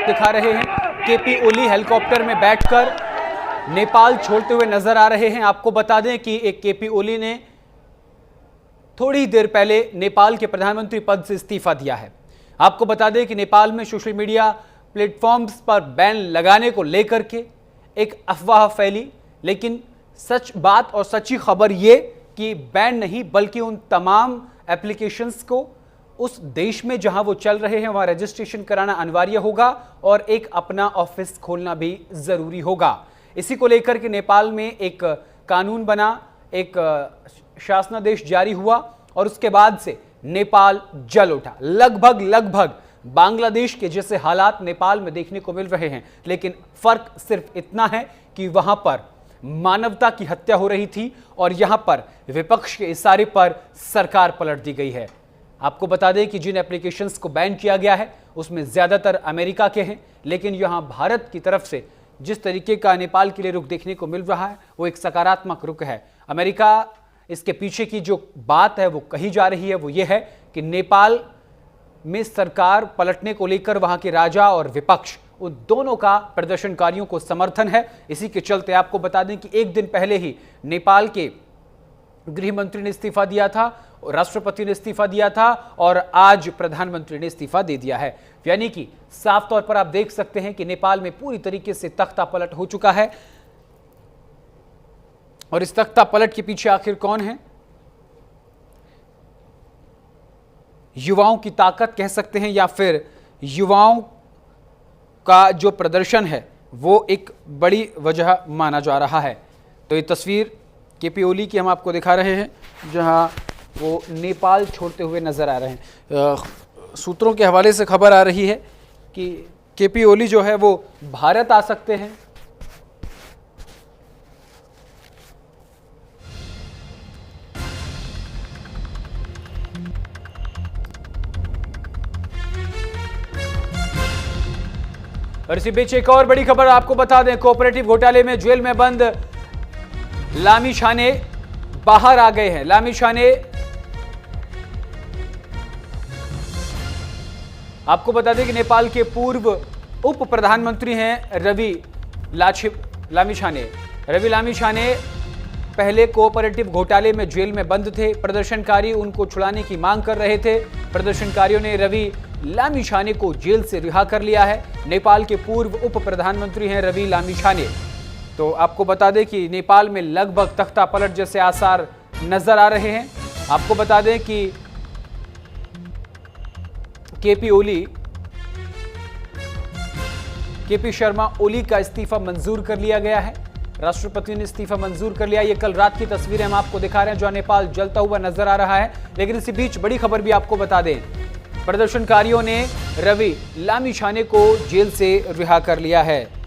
दिखा रहे हैं। केपी ओली हेलीकॉप्टर में बैठकर नेपाल छोड़ते हुए नजर आ रहे हैं। आपको बता दें कि एक केपी ओली ने थोड़ी देर पहले नेपाल के प्रधानमंत्री पद से इस्तीफा दिया है। आपको बता दें कि नेपाल में सोशल मीडिया प्लेटफॉर्म्स पर बैन लगाने को लेकर के एक अफवाह फैली, लेकिन सच बात और सच्ची खबर ये कि बैन नहीं बल्कि उन तमाम एप्लीकेशंस को उस देश में जहां वो चल रहे हैं वहां रजिस्ट्रेशन कराना अनिवार्य होगा और एक अपना ऑफिस खोलना भी जरूरी होगा। इसी को लेकर के नेपाल में एक कानून बना, एक शासनादेश जारी हुआ और उसके बाद से नेपाल जल उठा। लगभग बांग्लादेश के जैसे हालात नेपाल में देखने को मिल रहे हैं, लेकिन फर्क सिर्फ इतना है कि वहां पर मानवता की हत्या हो रही थी और यहां पर विपक्ष के इशारे पर सरकार पलट दी गई है। आपको बता दें कि जिन एप्लीकेशंस को बैन किया गया है उसमें ज्यादातर अमेरिका के हैं, लेकिन यहां भारत की तरफ से जिस तरीके का नेपाल के लिए रुख देखने को मिल रहा है वो एक सकारात्मक रुख है। अमेरिका इसके पीछे की जो बात है वो कही जा रही है वो ये है कि नेपाल में सरकार पलटने को लेकर वहां के राजा और विपक्ष उन दोनों का प्रदर्शनकारियों को समर्थन है। इसी के चलते आपको बता दें कि एक दिन पहले ही नेपाल के गृह मंत्री ने इस्तीफा दिया था, राष्ट्रपति ने इस्तीफा दिया था और आज प्रधानमंत्री ने इस्तीफा दे दिया है। यानी कि साफ तौर पर आप देख सकते हैं कि नेपाल में पूरी तरीके से तख्ता पलट हो चुका है। और इस तख्ता पलट के पीछे आखिर कौन है? युवाओं की ताकत कह सकते हैं या फिर युवाओं का जो प्रदर्शन है वो एक बड़ी वजह माना जा रहा है। तो ये तस्वीर केपी ओली की हम आपको दिखा रहे हैं जहां वो नेपाल छोड़ते हुए नजर आ रहे हैं। सूत्रों के हवाले से खबर आ रही है कि केपी ओली जो है वो भारत आ सकते हैं। और इसी बीच एक और बड़ी खबर आपको बता दें, कोऑपरेटिव घोटाले में जेल में बंद लामी छाने बाहर आ गए हैं। लामी छाने आपको बता दें कि नेपाल के पूर्व उप प्रधानमंत्री हैं रवि लामी छाने। रवि लामी छाने पहले कोऑपरेटिव घोटाले में जेल में बंद थे। प्रदर्शनकारी उनको छुड़ाने की मांग कर रहे थे। प्रदर्शनकारियों ने रवि लामी छाने को जेल से रिहा कर लिया है। नेपाल के पूर्व उप प्रधानमंत्री हैं रवि लामी छाने। तो आपको बता दें कि नेपाल में लगभग तख्ता पलट जैसे आसार नजर आ रहे हैं। आपको बता दें कि केपी शर्मा ओली का इस्तीफा मंजूर कर लिया गया है। राष्ट्रपति ने इस्तीफा मंजूर कर लिया। ये कल रात की तस्वीरें हम आपको दिखा रहे हैं जहां नेपाल जलता हुआ नजर आ रहा है। लेकिन इसी बीच बड़ी खबर भी आपको बता दें, प्रदर्शनकारियों ने रवि लामी छाने को जेल से रिहा कर लिया है।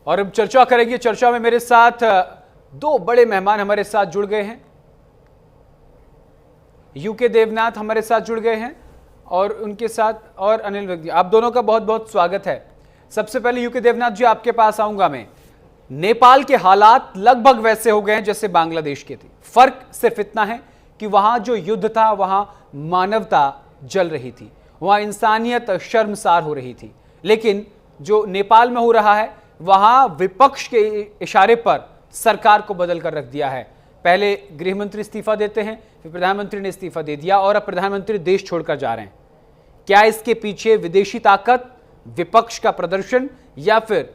और अब चर्चा करेंगे। चर्चा में मेरे साथ दो बड़े मेहमान हमारे साथ जुड़ गए हैं। यूके देवनाथ हमारे साथ जुड़ गए हैं और उनके साथ और अनिल वग्दी। आप दोनों का बहुत बहुत स्वागत है। सबसे पहले यूके देवनाथ जी आपके पास आऊंगा मैं। नेपाल के हालात लगभग वैसे हो गए हैं जैसे बांग्लादेश के थे। फर्क सिर्फ इतना है कि वहां जो युद्ध था वहां मानवता जल रही थी, वहां इंसानियत शर्मसार हो रही थी। लेकिन जो नेपाल में हो रहा है वहां विपक्ष के इशारे पर सरकार को बदल कर रख दिया है। पहले गृह मंत्री इस्तीफा देते हैं, फिर प्रधानमंत्री ने इस्तीफा दे दिया और अब प्रधानमंत्री देश छोड़कर जा रहे हैं। क्या इसके पीछे विदेशी ताकत, विपक्ष का प्रदर्शन या फिर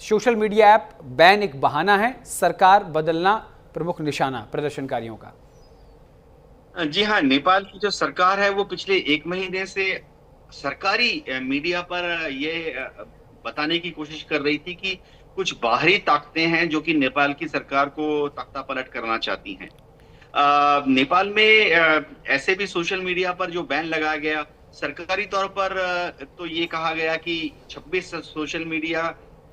सोशल मीडिया ऐप बैन एक बहाना है? सरकार बदलना प्रमुख निशाना प्रदर्शनकारियों का। जी हाँ, नेपाल की जो सरकार है वो पिछले एक महीने से सरकारी मीडिया पर ये बताने की कोशिश कर रही थी कि कुछ बाहरी ताकतें हैं जो कि नेपाल की सरकार को तख्ता पलट करना चाहती हैं। नेपाल में ऐसे भी सोशल मीडिया पर जो बैन लगाया गया, सरकारी तौर पर तो ये कहा गया कि 26 सोशल मीडिया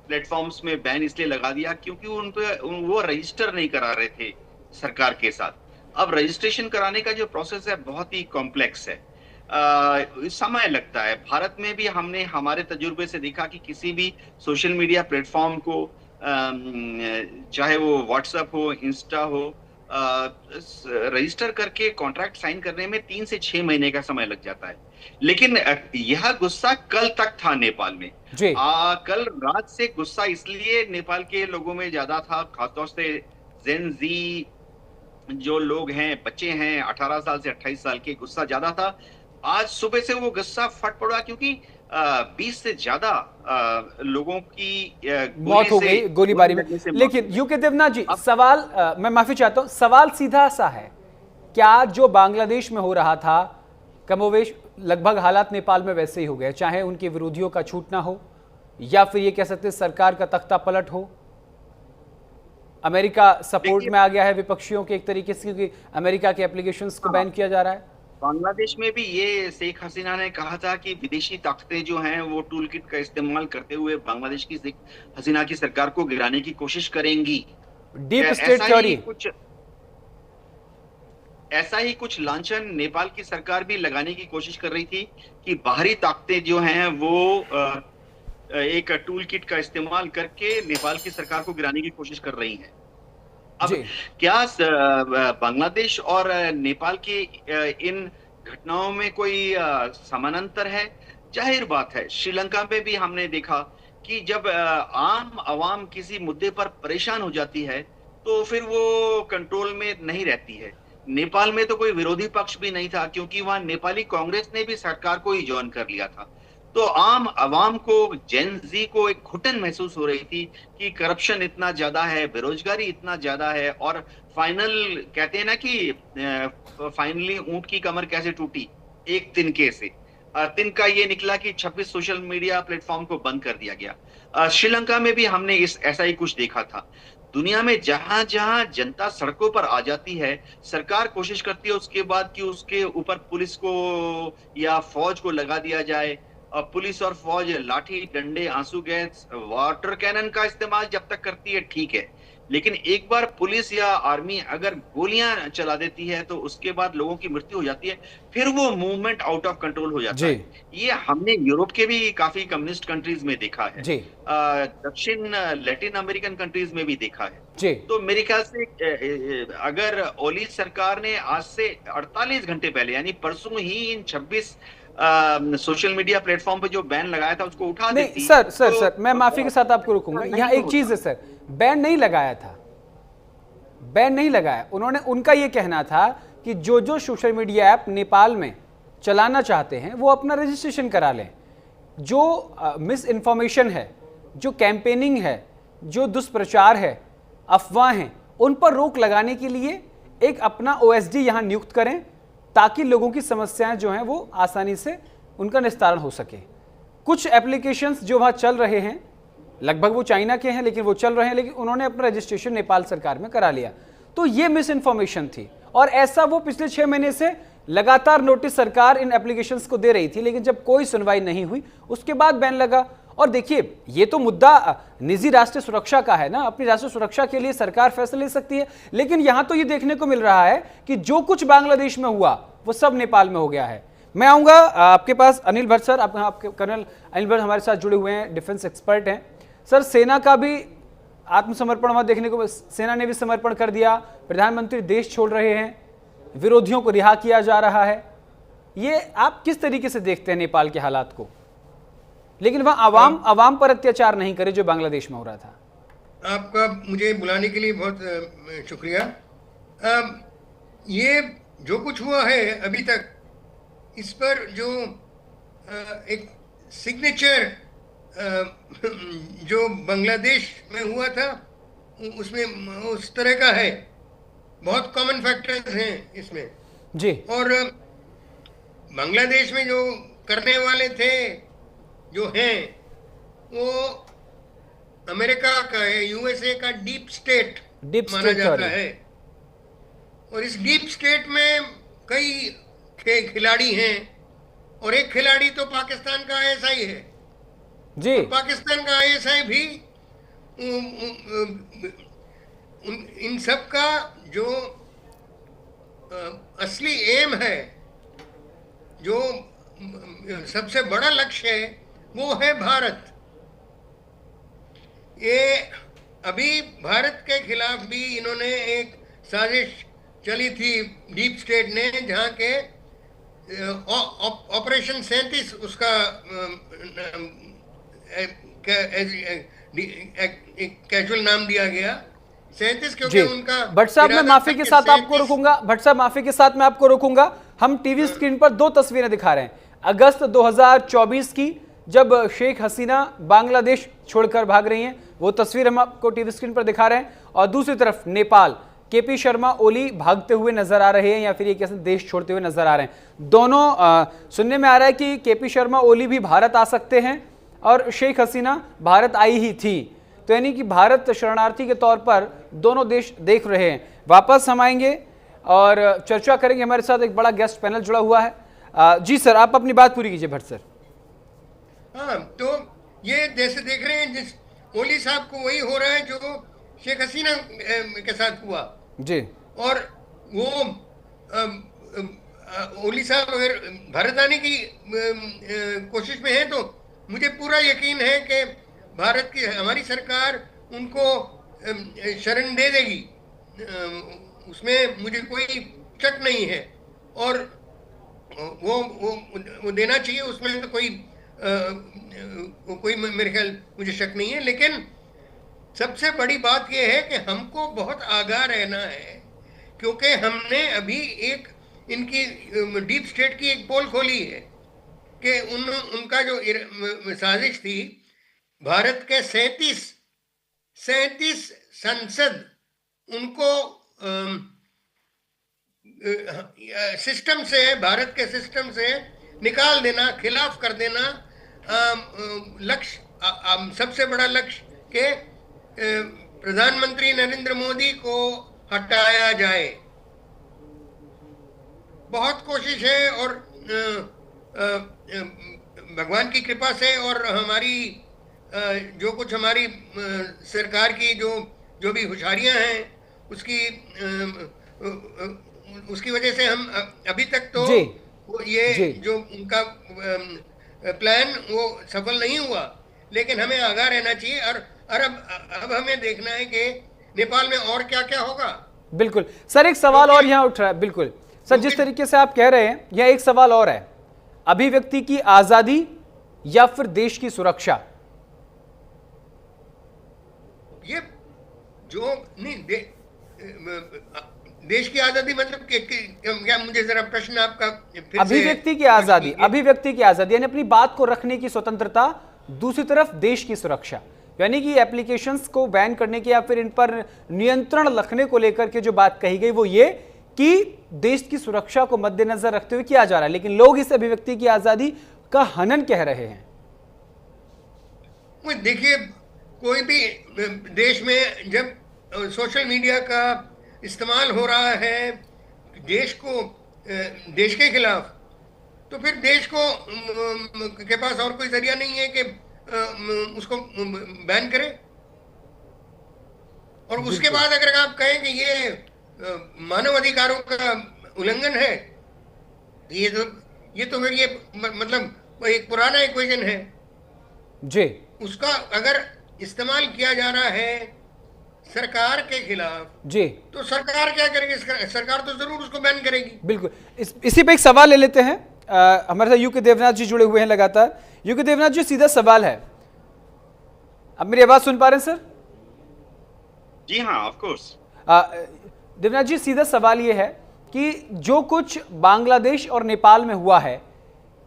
प्लेटफॉर्म्स में बैन इसलिए लगा दिया क्योंकि उन पे वो रजिस्टर नहीं करा रहे थे सरकार के साथ। अब रजिस्ट्रेशन कराने का जो प्रोसेस है बहुत ही कॉम्प्लेक्स है, समय लगता है। भारत में भी हमने हमारे तजुर्बे से देखा कि किसी भी सोशल मीडिया प्लेटफॉर्म को चाहे वो व्हाट्सएप हो, इंस्टा हो, रजिस्टर करके कॉन्ट्रैक्ट साइन करने में 3 से 6 महीने का समय लग जाता है। लेकिन यह गुस्सा कल तक था नेपाल में। जी कल रात से गुस्सा इसलिए नेपाल के लोगों में ज्यादा था, खासतौर से जेन जी जो लोग हैं, बच्चे हैं 18 साल से 28 साल के, गुस्सा ज्यादा था। आज सुबह से वो गुस्सा फट पड़ा क्योंकि 20 से ज्यादा लोगों की मौत हो गई गोलीबारी में। लगने से मौत लेकिन हो गई। यूके देवनाथ जी, अब सवाल मैं माफी चाहता हूं, सवाल सीधा सा है, क्या जो बांग्लादेश में हो रहा था कमोवेश लगभग हालात नेपाल में वैसे ही हो गए, चाहे उनके विरोधियों का छूटना हो या फिर ये कह सकते हैं सरकार का तख्ता पलट हो? अमेरिका सपोर्ट देखिए, में आ गया है विपक्षियों के एक तरीके से, क्योंकि अमेरिका के एप्लीकेशंस को बैन किया जा रहा है। बांग्लादेश में भी ये शेख हसीना ने कहा था कि विदेशी ताकतें जो हैं वो टूल किट का इस्तेमाल करते हुए बांग्लादेश की शेख हसीना की सरकार को गिराने की कोशिश करेंगी। डीप स्टेट ऐसा थ्योरी। ही कुछ लांछन नेपाल की सरकार भी लगाने की कोशिश कर रही थी कि बाहरी ताकतें जो हैं वो एक टूल किट का इस्तेमाल करके नेपाल की सरकार को गिराने की कोशिश कर रही हैं। अब जी क्या बांग्लादेश और नेपाल की इन घटनाओं में कोई समानांतर है? जाहिर बात है, श्रीलंका में भी हमने देखा कि जब आम आवाम किसी मुद्दे पर परेशान हो जाती है तो फिर वो कंट्रोल में नहीं रहती है। नेपाल में तो कोई विरोधी पक्ष भी नहीं था क्योंकि वहां नेपाली कांग्रेस ने भी सरकार को ही ज्वाइन कर लिया था। तो आम आवाम को, जेन जी को एक घुटन महसूस हो रही थी कि करप्शन इतना ज्यादा है, बेरोजगारी इतना ज्यादा है, और फाइनल कहते हैं ना कि फाइनली ऊंट की कमर कैसे टूटी, एक तिनके से। तिनका ये निकला कि 26 सोशल मीडिया प्लेटफॉर्म को बंद कर दिया गया। श्रीलंका में भी हमने ऐसा ही कुछ देखा था। दुनिया में जहां जहां जनता सड़कों पर आ जाती है, सरकार कोशिश करती है उसके बाद कि उसके ऊपर पुलिस को या फौज को लगा दिया जाए। पुलिस और फौज लाठी डंडे, आंसू गैस, वाटर कैनन का इस्तेमाल जब तक करती है ठीक है, लेकिन एक बार पुलिस या आर्मी अगर गोलियां चला देती है तो उसके बाद लोगों की मृत्यु हो जाती है, फिर वो मूवमेंट आउट ऑफ कंट्रोल हो जाता जी है। ये हमने यूरोप के भी काफी कम्युनिस्ट कंट्रीज में देखा है, जी दक्षिण लैटिन अमेरिकन कंट्रीज में भी देखा है। जी तो मेरे ख्याल से अगर ओली सरकार ने आज से 48 घंटे पहले यानी परसों ही इन 26 सोशल मीडिया प्लेटफॉर्म पे जो बैन लगाया था उसको उठा नहीं देती सर, मैं माफी के साथ आपको रोकूंगा। नहीं यहाँ एक होता। चीज है सर, बैन नहीं लगाया था, बैन नहीं लगाया उन्होंने। उनका ये कहना था कि जो जो सोशल मीडिया ऐप नेपाल में चलाना चाहते हैं वो अपना रजिस्ट्रेशन करा लें। जो मिस इन्फॉर्मेशन है, जो कैंपेनिंग है, जो दुष्प्रचार है, अफवाह हैं, उन पर रोक लगाने के लिए एक अपना ओएसडी यहाँ नियुक्त करें ताकि लोगों की समस्याएं जो हैं वो आसानी से उनका निस्तारण हो सके। कुछ एप्लीकेशंस जो वहाँ चल रहे हैं, लगभग वो चाइना के हैं लेकिन वो चल रहे हैं, लेकिन उन्होंने अपना रजिस्ट्रेशन नेपाल सरकार में करा लिया। तो ये मिस इन्फॉर्मेशन थी और ऐसा वो पिछले 6 महीने से लगातार नोटिस सरकार इन एप्लीकेशंस को दे रही थी, लेकिन जब कोई सुनवाई नहीं हुई उसके बाद बैन लगा। और देखिए, ये तो मुद्दा निजी राष्ट्रीय सुरक्षा का है ना, अपनी राष्ट्रीय सुरक्षा के लिए सरकार फैसले ले सकती है, लेकिन यहां तो ये देखने को मिल रहा है कि जो कुछ बांग्लादेश में हुआ वो सब नेपाल में हो गया है। मैं आऊंगा आपके पास अनिल भट्ट सर, आपके कर्नल अनिल भट्ट हमारे साथ जुड़े हुए हैं, डिफेंस एक्सपर्ट हैं। सर, सेना का भी आत्मसमर्पण वहां देखने को, सेना ने भी समर्पण कर दिया, प्रधानमंत्री देश छोड़ रहे हैं, विरोधियों को रिहा किया जा रहा है। ये आप किस तरीके से देखते हैं नेपाल के हालात को? लेकिन वहां अवाम पर अत्याचार नहीं करे जो बांग्लादेश में हो रहा था। आपका मुझे बुलाने के लिए बहुत शुक्रिया। ये जो कुछ हुआ है अभी तक, इस पर जो एक सिग्नेचर जो बांग्लादेश में हुआ था उसमें उस तरह का है, बहुत कॉमन फैक्टर्स हैं इसमें जी। और बांग्लादेश में जो करने वाले थे जो हैं वो अमेरिका का है, यूएसए का डीप स्टेट माना जाता है। और इस डीप स्टेट में कई खिलाड़ी हैं और एक खिलाड़ी तो पाकिस्तान का आईएसआई है जी। पाकिस्तान का आईएसआई भी इन सब का जो असली एम है, जो सबसे बड़ा लक्ष्य है, वो है भारत। ये अभी भारत के खिलाफ भी इन्होंने एक साजिश चली थी डीप स्टेट ने, जहां के ऑपरेशन 37 उसका कैजुअल नाम दिया गया 37, क्योंकि उनका भट्ट साहब मैं माफी के साथ आपको रोकूंगा, भट्ट साहब माफी के साथ मैं आपको रोकूंगा। हम टीवी स्क्रीन पर दो तस्वीरें दिखा रहे हैं, अगस्त 2024 की, जब शेख हसीना बांग्लादेश छोड़कर भाग रही हैं, वो तस्वीर हम आपको टीवी स्क्रीन पर दिखा रहे हैं। और दूसरी तरफ नेपाल, केपी शर्मा ओली भागते हुए नजर आ रहे हैं, या फिर ये कैसे देश छोड़ते हुए नजर आ रहे हैं। दोनों सुनने में आ रहा है कि केपी शर्मा ओली भी भारत आ सकते हैं और शेख हसीना भारत आई ही थी, तो यानी कि भारत शरणार्थी के तौर पर दोनों देश देख रहे हैं। वापस हम आएंगे और चर्चा करेंगे, हमारे साथ एक बड़ा गेस्ट पैनल जुड़ा हुआ है। जी सर, आप अपनी बात पूरी कीजिए भट्ट सर। हाँ, तो ये जैसे देख रहे हैं, जिस ओली साहब को वही हो रहा है जो शेख हसीना के साथ हुआ जी। और वो ओली साहब अगर भारत आने की कोशिश में है तो मुझे पूरा यकीन है कि भारत की हमारी सरकार उनको शरण दे देगी, उसमें मुझे कोई शक नहीं है। और वो देना चाहिए, उसमें तो कोई मेरे ख्याल मुझे शक नहीं है। लेकिन सबसे बड़ी बात यह है कि हमको बहुत आगाह रहना है, क्योंकि हमने अभी एक इनकी डीप स्टेट की एक पोल खोली है कि उनका जो साजिश थी, भारत के 37 संसद उनको सिस्टम से, भारत के सिस्टम से निकाल देना, खिलाफ कर देना लक्ष्य, सबसे बड़ा लक्ष्य के प्रधानमंत्री नरेंद्र मोदी को हटाया जाए। बहुत कोशिश है और भगवान की कृपा से और हमारी जो कुछ हमारी सरकार की जो भी होशियारियां हैं उसकी वजह से हम अभी तक तो ये जो उनका प्लान वो सफल नहीं हुआ। लेकिन हमें आगाह रहना चाहिए और अब हमें देखना है कि नेपाल में और क्या क्या होगा। बिल्कुल सर, एक सवाल और यहाँ उठ रहा है। बिल्कुल सर, जिस तरीके से आप कह रहे हैं, यह एक सवाल और है, अभिव्यक्ति की आजादी या फिर देश की सुरक्षा? ये जो नहीं देश की आजादी मतलब क्या, मुझे जरा प्रश्न आपका फिर अभिव्यक्ति की आजादी, अभिव्यक्ति की आजादी यानी अपनी बात को रखने की स्वतंत्रता, दूसरी तरफ देश की सुरक्षा, यानी कि एप्लीकेशंस को बैन करने की या फिर इन पर नियंत्रण रखने को लेकर के जो बात कही गई वो ये कि देश की सुरक्षा को मद्देनजर रखते हुए किया जा रहा है, लेकिन लोग इस अभिव्यक्ति की आजादी का हनन कह रहे हैं। देखिए, कोई भी देश में जब सोशल मीडिया का इस्तेमाल हो रहा है देश के खिलाफ, तो फिर देश के पास और कोई जरिया नहीं है कि उसको बैन करे। और उसके बाद अगर आप कहें कि ये मानव अधिकारों का उल्लंघन है, ये तो फिर ये मतलब एक पुराना इक्वेशन है जी। उसका अगर इस्तेमाल किया जा रहा है सरकार के खिलाफ जी, तो सरकार क्या करेगी? सरकार तो जरूर उसको बैन करेगी। बिल्कुल। इसी पे एक सवाल ले लेते हैं, हमारे साथ यूके देवनाथ जी जुड़े हुए हैं लगातार। यूके देवनाथ जी, सीधा सवाल है, अब मेरी आवाज सुन पा रहे हैं सर? जी हाँ, ऑफ कोर्स। देवनाथ जी, सीधा सवाल ये है कि जो कुछ बांग्लादेश और नेपाल में हुआ है,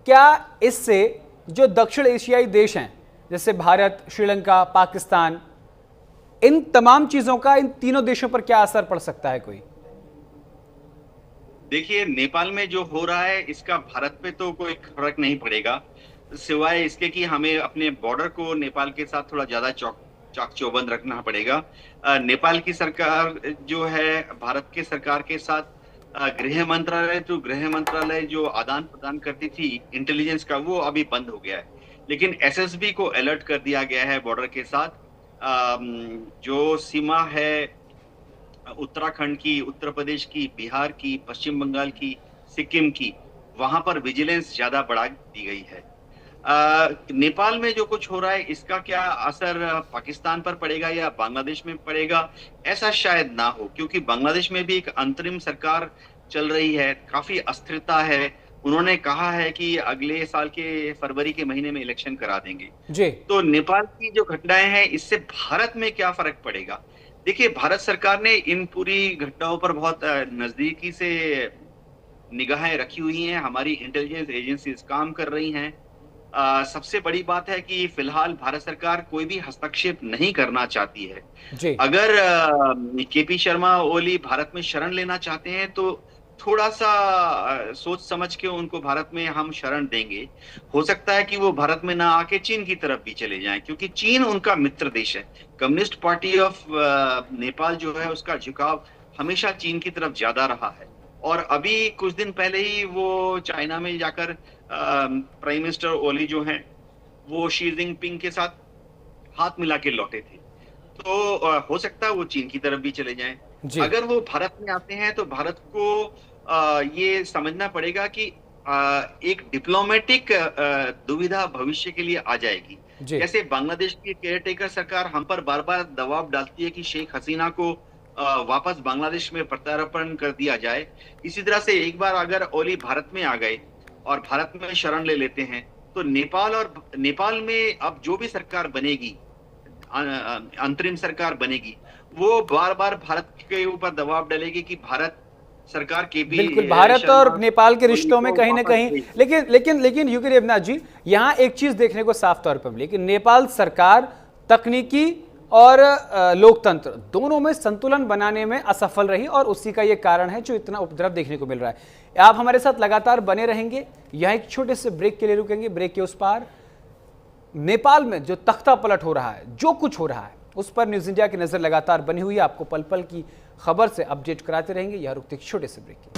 क्या इससे जो दक्षिण एशियाई देश हैं जैसे भारत, श्रीलंका, पाकिस्तान, इन तमाम चीजों का इन तीनों देशों पर क्या असर पड़ सकता है कोई? देखिए, नेपाल में जो हो रहा है इसका भारत पे तो कोई फर्क नहीं पड़ेगा, सिवाय इसके कि हमें अपने बॉर्डर को नेपाल के साथ थोड़ा ज्यादा चाक चौबंद रखना पड़ेगा। नेपाल की सरकार जो है भारत के सरकार के साथ गृह मंत्रालय जो आदान प्रदान करती थी इंटेलिजेंस का, वो अभी बंद हो गया है। लेकिन एसएसबी को अलर्ट कर दिया गया है बॉर्डर के साथ। जो सीमा है उत्तराखंड की, उत्तर प्रदेश की, बिहार की, पश्चिम बंगाल की, सिक्किम की, वहां पर विजिलेंस ज्यादा बढ़ा दी गई है। नेपाल में जो कुछ हो रहा है इसका क्या असर पाकिस्तान पर पड़ेगा या बांग्लादेश में पड़ेगा, ऐसा शायद ना हो, क्योंकि बांग्लादेश में भी एक अंतरिम सरकार चल रही है, काफी अस्थिरता है। उन्होंने कहा है कि अगले साल के फरवरी के महीने में इलेक्शन करा देंगे। जी तो नेपाल की जो घटनाएं हैं इससे भारत में क्या फर्क पड़ेगा? देखिए, भारत सरकार ने इन पूरी घटनाओं पर बहुत नजदीकी से निगाहें रखी हुई हैं। हमारी इंटेलिजेंस एजेंसीज काम कर रही हैं। सबसे बड़ी बात है कि फिलहाल भारत सरकार कोई भी हस्तक्षेप नहीं करना चाहती है। जी अगर केपी शर्मा ओली भारत में शरण लेना चाहते हैं तो थोड़ा सा सोच समझ के उनको भारत में हम शरण देंगे। हो सकता है कि वो भारत में ना आके चीन की तरफ भी चले जाएं, क्योंकि चीन उनका मित्र देश है। कम्युनिस्ट पार्टी ऑफ नेपाल जो है उसका झुकाव हमेशा चीन की तरफ ज्यादा रहा है। और अभी कुछ दिन पहले ही वो चाइना में जाकर प्राइम मिनिस्टर ओली जो हैं वो शी जिनपिंग के साथ हाथ मिला के लौटे थे। तो हो सकता है वो चीन की तरफ भी चले जाएं। जी अगर वो भारत में आते हैं तो भारत को ये समझना पड़ेगा कि एक डिप्लोमेटिक दुविधा भविष्य के लिए आ जाएगी। जी जैसे बांग्लादेश की केयरटेकर सरकार हम पर बार बार दबाव डालती है कि शेख हसीना को वापस बांग्लादेश में प्रत्यार्पण कर दिया जाए, इसी तरह से एक बार अगर ओली भारत में आ गए और भारत में शरण ले लेते हैं तो नेपाल में अब जो भी सरकार बनेगी, अंतरिम सरकार बनेगी, वो बार बार भारत के ऊपर दबाव डालेगी कि भारत सरकार के भी बिल्कुल भारत और नेपाल के रिश्तों में कहीं ना कहीं, लेकिन यूके देवनाथ जी, यहाँ एक चीज देखने को साफ तौर पर मिली कि नेपाल सरकार तकनीकी और लोकतंत्र दोनों में संतुलन बनाने में असफल रही और उसी का ये कारण है जो इतना उपद्रव देखने को मिल रहा है। आप हमारे साथ लगातार बने रहेंगे। यहाँ एक छोटे से ब्रेक के लिए रुकेंगे। ब्रेक के उस पार नेपाल में जो तख्ता पलट हो रहा है, जो कुछ हो रहा है, उस पर न्यूज़ इंडिया की नजर लगातार बनी हुई है। आपको पल पल की खबर से अपडेट कराते रहेंगे। यह रुकते छोटे से ब्रेक।